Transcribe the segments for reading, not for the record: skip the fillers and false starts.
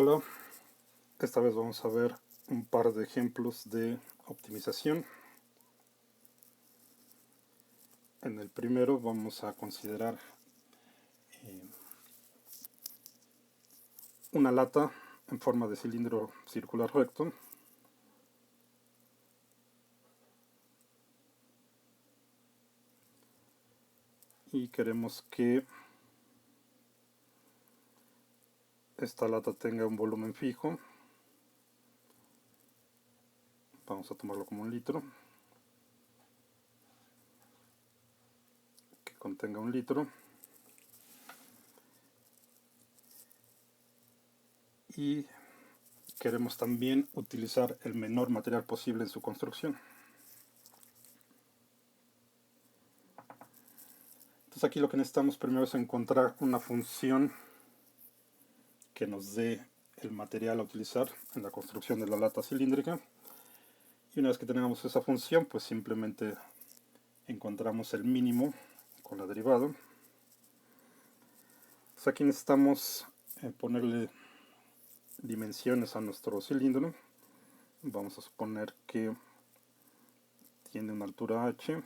Hola, esta vez vamos a ver un par de ejemplos de optimización. En el primero vamos a considerar eh, una lata en forma de cilindro circular recto. Y queremos que esta lata tenga un volumen fijo. Vamos a tomarlo como 1 litro. Que contenga 1 litro. Y queremos también utilizar el menor material posible en su construcción. Entonces aquí lo que necesitamos primero es encontrar una función que nos dé el material a utilizar en la construcción de la lata cilíndrica. Y una vez que tengamos esa función, pues simplemente encontramos el mínimo con la derivada. Entonces aquí necesitamos ponerle dimensiones a nuestro cilindro. Vamos a suponer que tiene una altura h.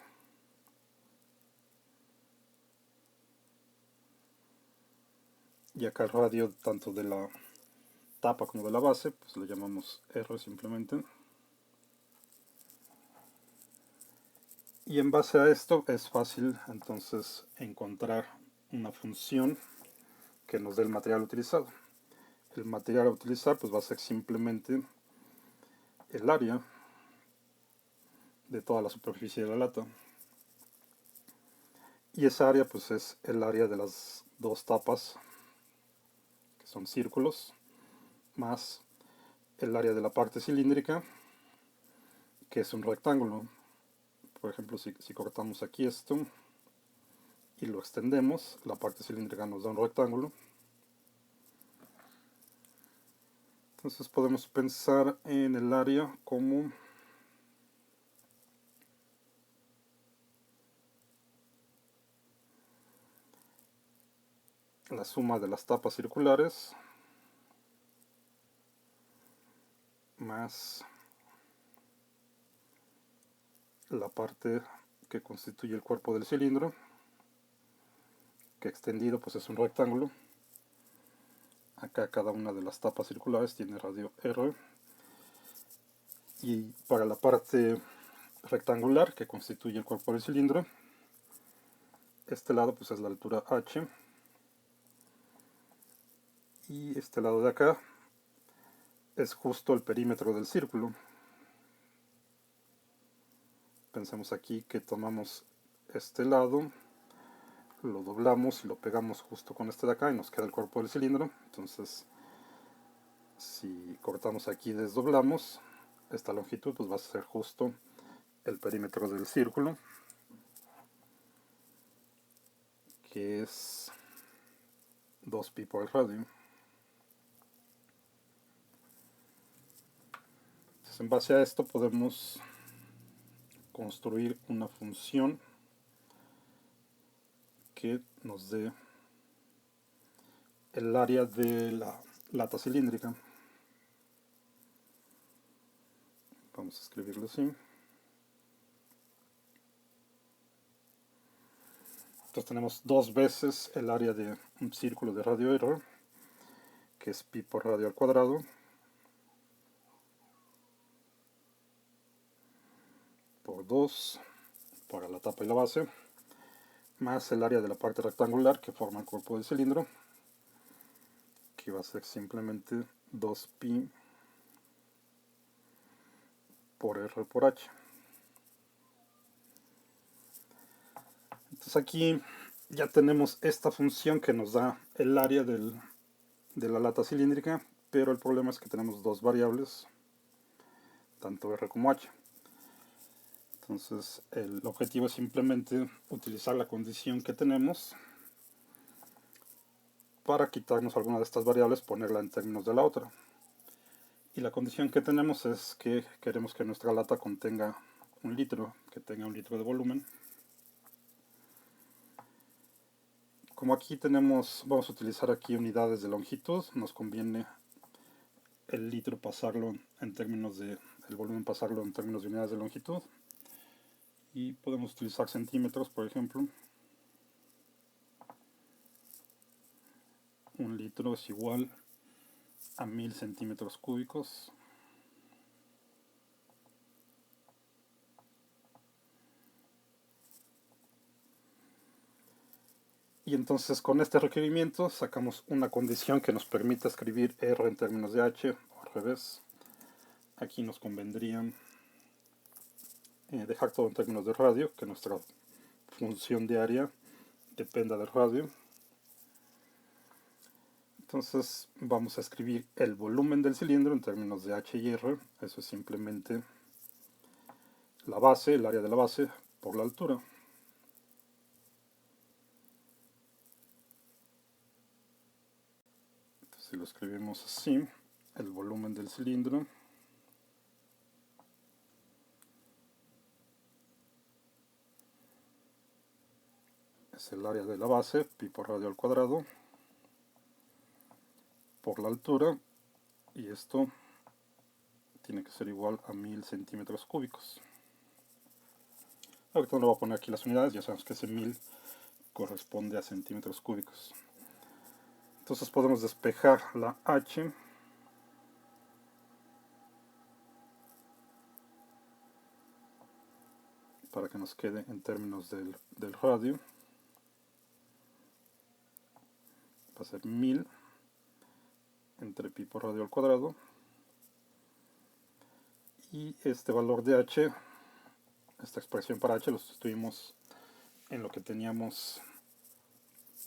Y acá el radio tanto de la tapa como de la base, pues le llamamos R simplemente. Y en base a esto es fácil entonces encontrar una función que nos dé el material utilizado. El material a utilizar pues va a ser simplemente el área de toda la superficie de la lata. Y esa área pues es el área de las dos tapas, que son círculos, más el área de la parte cilíndrica, que es un rectángulo. Por ejemplo, si cortamos aquí esto y lo extendemos, la parte cilíndrica nos da un rectángulo. Entonces podemos pensar en el área como la suma de las tapas circulares más la parte que constituye el cuerpo del cilindro, que extendido pues es un rectángulo. Acá cada una de las tapas circulares tiene radio R. Y para la parte rectangular que constituye el cuerpo del cilindro, este lado pues es la altura h. Y este lado de acá es justo el perímetro del círculo. Pensemos aquí que tomamos este lado, lo doblamos y lo pegamos justo con este de acá y nos queda el cuerpo del cilindro. Entonces si cortamos aquí y desdoblamos, esta longitud pues va a ser justo el perímetro del círculo, que es 2pi por el radio. Entonces, en base a esto podemos construir una función que nos dé el área de la lata cilíndrica. Vamos a escribirlo así. Entonces tenemos 2 veces el área de un círculo de radio R, que es pi por radio al cuadrado, por 2 para la tapa y la base, más el área de la parte rectangular que forma el cuerpo del cilindro, que va a ser simplemente 2pi por R por H. Entonces aquí ya tenemos esta función que nos da el área de la lata cilíndrica, pero el problema es que tenemos dos variables, tanto R como H. Entonces el objetivo es simplemente utilizar la condición que tenemos para quitarnos alguna de estas variables, ponerla en términos de la otra. Y la condición que tenemos es que queremos que nuestra lata contenga 1 litro, que tenga 1 litro de volumen. Como aquí vamos a utilizar aquí unidades de longitud, nos conviene el litro pasarlo en términos de, el volumen pasarlo en términos de unidades de longitud. Y podemos utilizar centímetros, por ejemplo. 1 litro es igual a 1000 centímetros cúbicos. Y entonces con este requerimiento sacamos una condición que nos permita escribir R en términos de H, o al revés. Aquí nos convendría dejar todo en términos de radio, que nuestra función diaria dependa del radio. Entonces vamos a escribir el volumen del cilindro en términos de H y R. Eso es simplemente la base, el área de la base, por la altura. Entonces, si lo escribimos así, el volumen del cilindro es el área de la base, pi por radio al cuadrado, por la altura, y esto tiene que ser igual a 1000 centímetros cúbicos. Ahorita no le voy a poner aquí las unidades, ya sabemos que ese 1000 corresponde a centímetros cúbicos. Entonces podemos despejar la H para que nos quede en términos del radio. Va a ser 1000 entre pi por radio al cuadrado. Y este valor de H, esta expresión para H, lo sustituimos en lo que teníamos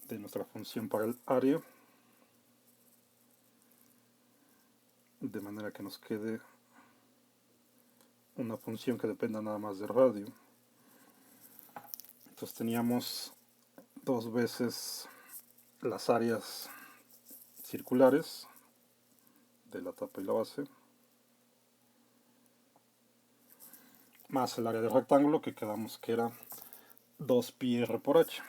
de nuestra función para el área, de manera que nos quede una función que dependa nada más del radio. Entonces teníamos dos veces las áreas circulares de la tapa y la base, más el área del rectángulo, que quedamos que era 2πr por h.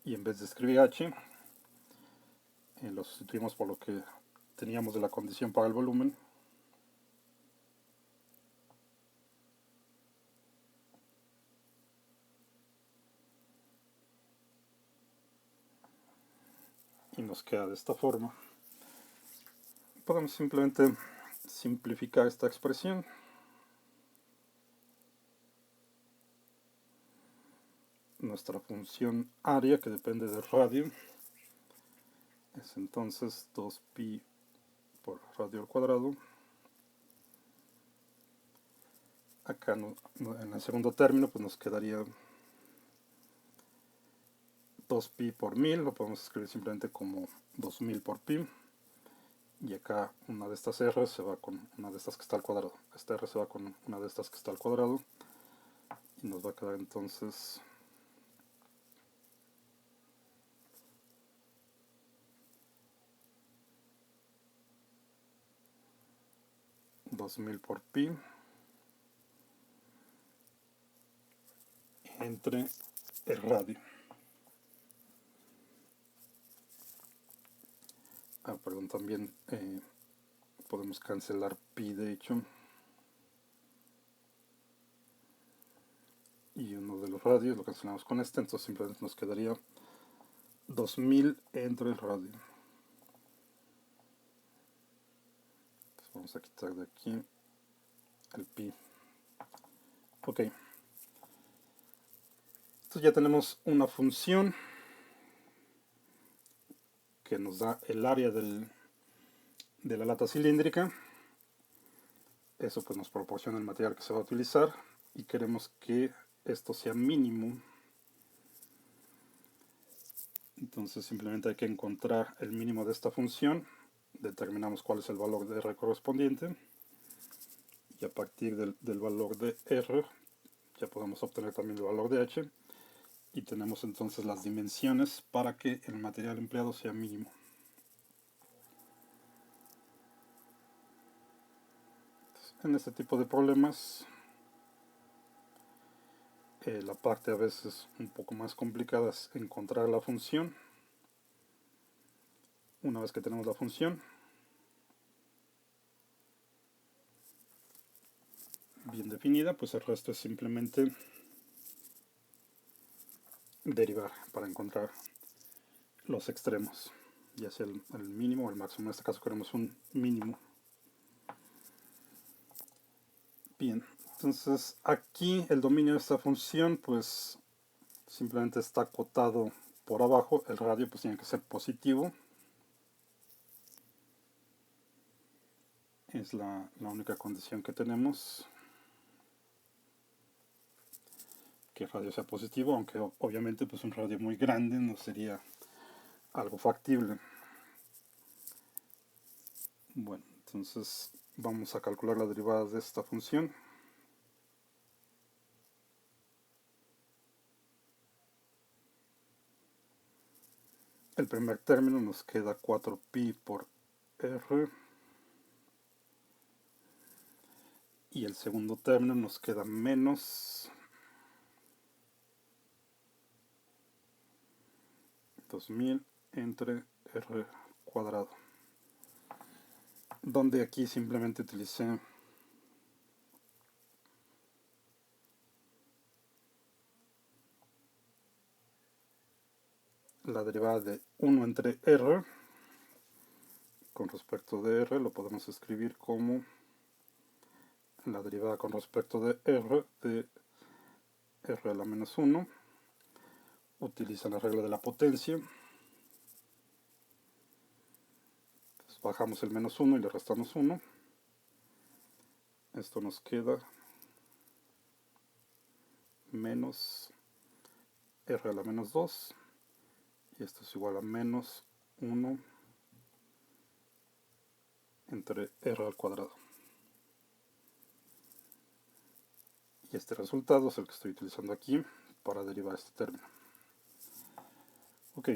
Y en vez de escribir h, lo sustituimos por lo que teníamos de la condición para el volumen. Y nos queda de esta forma. Podemos simplemente simplificar esta expresión. Nuestra función área, que depende del radio, es entonces 2pi por radio al cuadrado. Acá en el segundo término pues nos quedaría 2pi por 1000, lo podemos escribir simplemente como 2000 por pi. Y acá una de estas r se va con una de estas que está al cuadrado. Esta r se va con una de estas que está al cuadrado. Y nos va a quedar entonces 2000 por pi entre el radio. Perdón, también podemos cancelar pi de hecho. Y uno de los radios lo cancelamos con este, entonces simplemente nos quedaría 2000 entre el radio. Entonces vamos a quitar de aquí el pi. Ok. Entonces ya tenemos una función que nos da el área de la lata cilíndrica. Eso pues nos proporciona el material que se va a utilizar y queremos que esto sea mínimo. Entonces simplemente hay que encontrar el mínimo de esta función, determinamos cuál es el valor de R correspondiente y a partir del valor de R ya podemos obtener también el valor de H y tenemos entonces las dimensiones para que el material empleado sea mínimo. En este tipo de problemas La parte a veces un poco más complicada es encontrar la función. Una vez que tenemos la función bien definida, pues el resto es simplemente derivar para encontrar los extremos, ya sea el mínimo o el máximo. En este caso queremos un mínimo. Bien, entonces aquí el dominio de esta función pues simplemente está acotado por abajo. El radio pues tiene que ser positivo. Es la única condición que tenemos, que el radio sea positivo, aunque obviamente pues un radio muy grande no sería algo factible. Bueno, entonces vamos a calcular la derivada de esta función. El primer término nos queda 4pi por r. Y el segundo término nos queda menos 2000 entre r cuadrado. Donde aquí simplemente utilicé la derivada de 1 entre r. Con respecto de r lo podemos escribir como la derivada con respecto de r a la menos 1. Utiliza la regla de la potencia. Entonces bajamos el menos 1 y le restamos 1. Esto nos queda menos r a la menos 2. Y esto es igual a menos 1 entre r al cuadrado. Y este resultado es el que estoy utilizando aquí para derivar este término. Ok,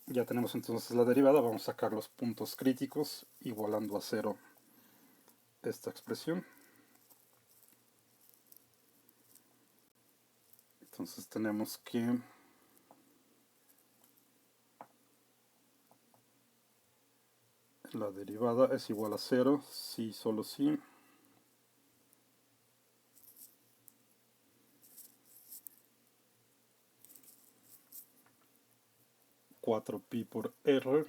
ya tenemos entonces la derivada. Vamos a sacar los puntos críticos igualando a 0 esta expresión. Entonces tenemos que la derivada es igual a 0 si solo si 4pi por r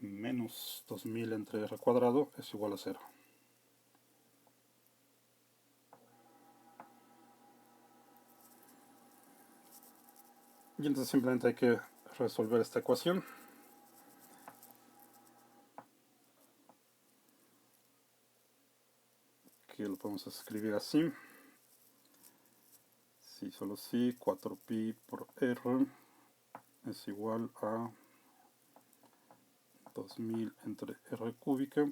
menos 2000 entre r cuadrado es igual a 0. Y entonces simplemente hay que resolver esta ecuación. Que lo podemos escribir así. Si solo si 4pi por r es igual a 2000 entre r cúbica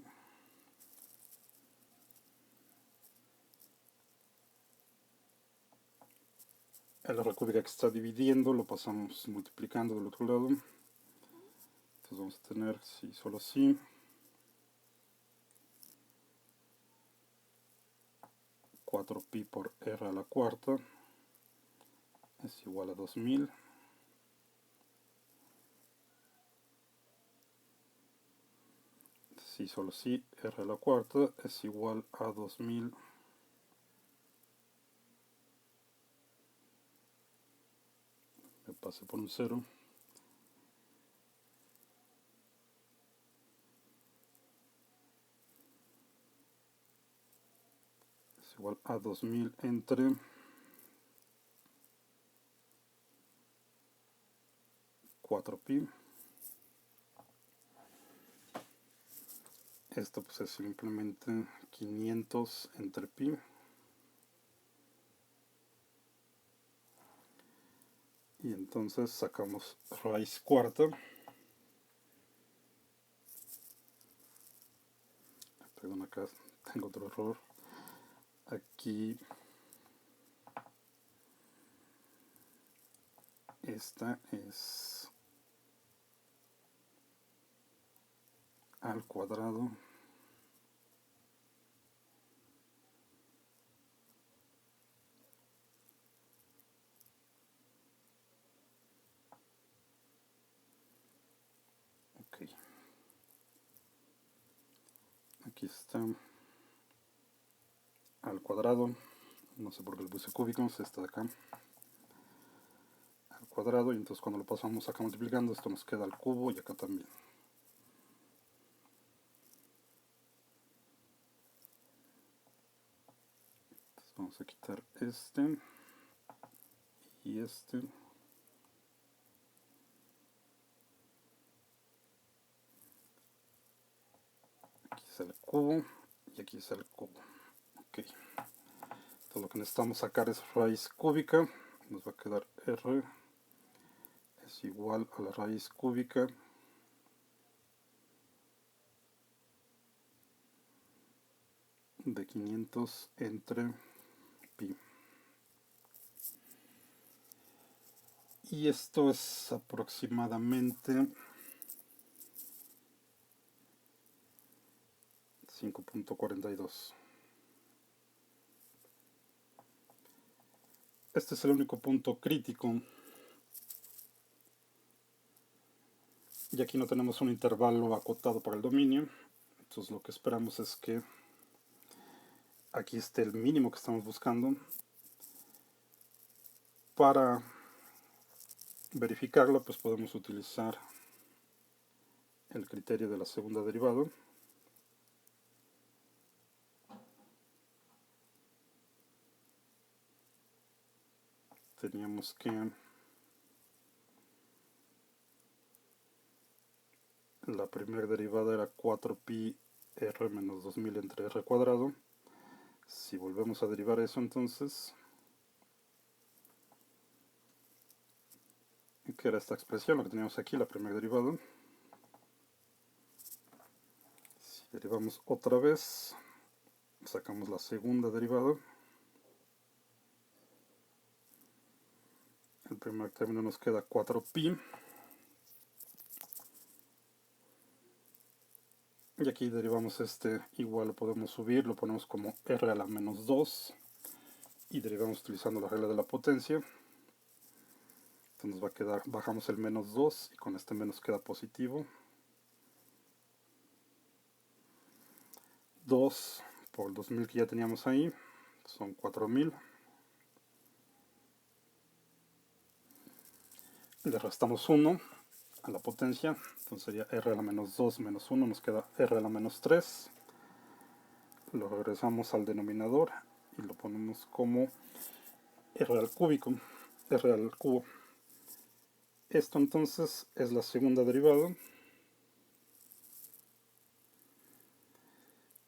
el r cúbica que está dividiendo lo pasamos multiplicando del otro lado. Entonces vamos a tener si solo si 4pi por r a la cuarta es igual a 2000 si solo si r a la cuarta es igual a 2000 me pasé por un 0 es igual a 2000 entre 4pi. Esto pues es simplemente 500 entre pi. Y entonces sacamos raíz cuarta. Perdón, acá tengo otro error. Aquí esta es al cuadrado ok, aquí está al cuadrado, no sé por qué le puse cúbico, es esta de acá, al cuadrado, y entonces cuando lo pasamos acá multiplicando, esto nos queda al cubo y acá también. Entonces vamos a quitar este y este. Aquí es el cubo y aquí es el cubo. Ok. Entonces lo que necesitamos sacar es raíz cúbica. Nos va a quedar R es igual a la raíz cúbica de 500 entre pi. Y esto es aproximadamente 5.42. Este es el único punto crítico. Y aquí no tenemos un intervalo acotado para el dominio. Entonces lo que esperamos es que aquí esté el mínimo que estamos buscando. Para verificarlo, pues podemos utilizar el criterio de la segunda derivada. Teníamos que la primera derivada era 4pi r menos 2000 entre r cuadrado. Si volvemos a derivar eso, entonces, que era esta expresión, lo que teníamos aquí, la primera derivada. Si derivamos otra vez, sacamos la segunda derivada. El primer término nos queda 4pi. Y aquí derivamos este, igual lo podemos subir, lo ponemos como r a la menos 2. Y derivamos utilizando la regla de la potencia. Entonces nos va a quedar, bajamos el menos 2 y con este menos queda positivo. 2 por 2000 que ya teníamos ahí, son 4000. Le restamos 1 a la potencia, entonces sería r a la menos 2 menos 1, nos queda r a la menos 3. Lo regresamos al denominador y lo ponemos como r al cúbico, r al cubo. Esto entonces es la segunda derivada.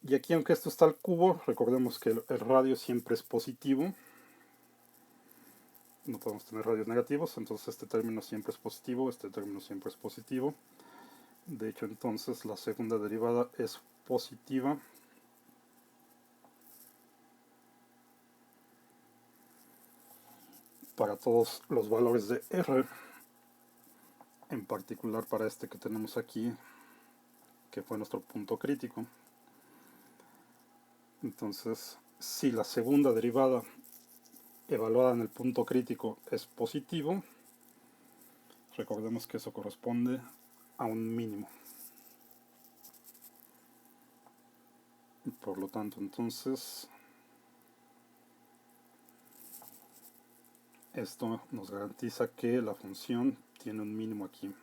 Y aquí, aunque esto está al cubo, recordemos que el radio siempre es positivo. No podemos tener radios negativos, entonces este término siempre es positivo, este término siempre es positivo. De hecho, entonces la segunda derivada es positiva. Para todos los valores de r, en particular para este que tenemos aquí, que fue nuestro punto crítico. Entonces, si la segunda derivada evaluada en el punto crítico es positivo, recordemos que eso corresponde a un mínimo. Por lo tanto, entonces, esto nos garantiza que la función tiene un mínimo aquí.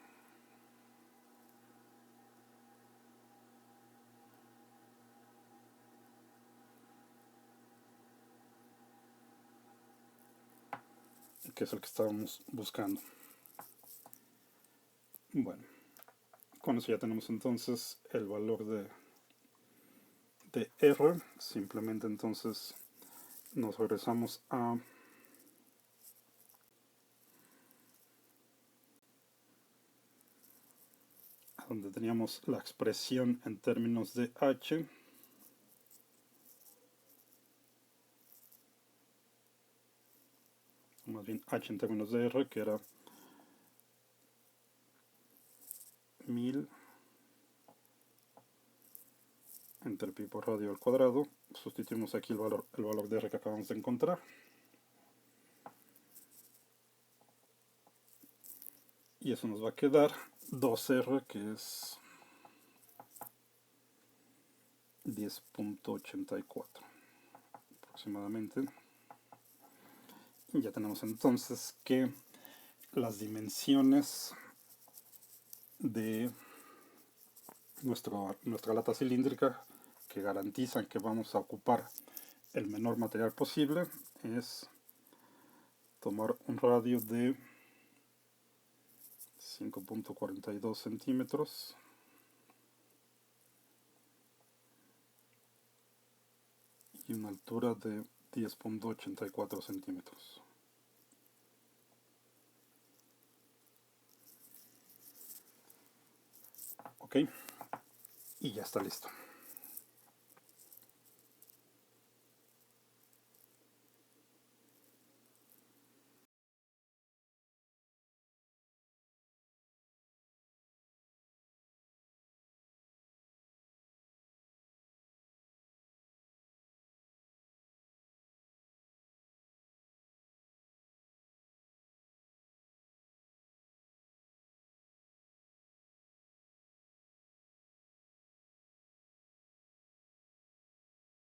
Que es el que estábamos buscando. Bueno, con eso ya tenemos entonces el valor de r. Simplemente entonces nos regresamos a donde teníamos la expresión en términos de h. Más bien h en términos de r, que era 1000 entre pi por radio al cuadrado. Sustituimos aquí el valor de R que acabamos de encontrar. Y eso nos va a quedar 2R, que es 10.84 aproximadamente. Y ya tenemos entonces que las dimensiones de nuestra lata cilíndrica, que garantizan que vamos a ocupar el menor material posible, es tomar un radio de 5.42 centímetros y una altura de 10.84 centímetros. Ok, y ya está listo.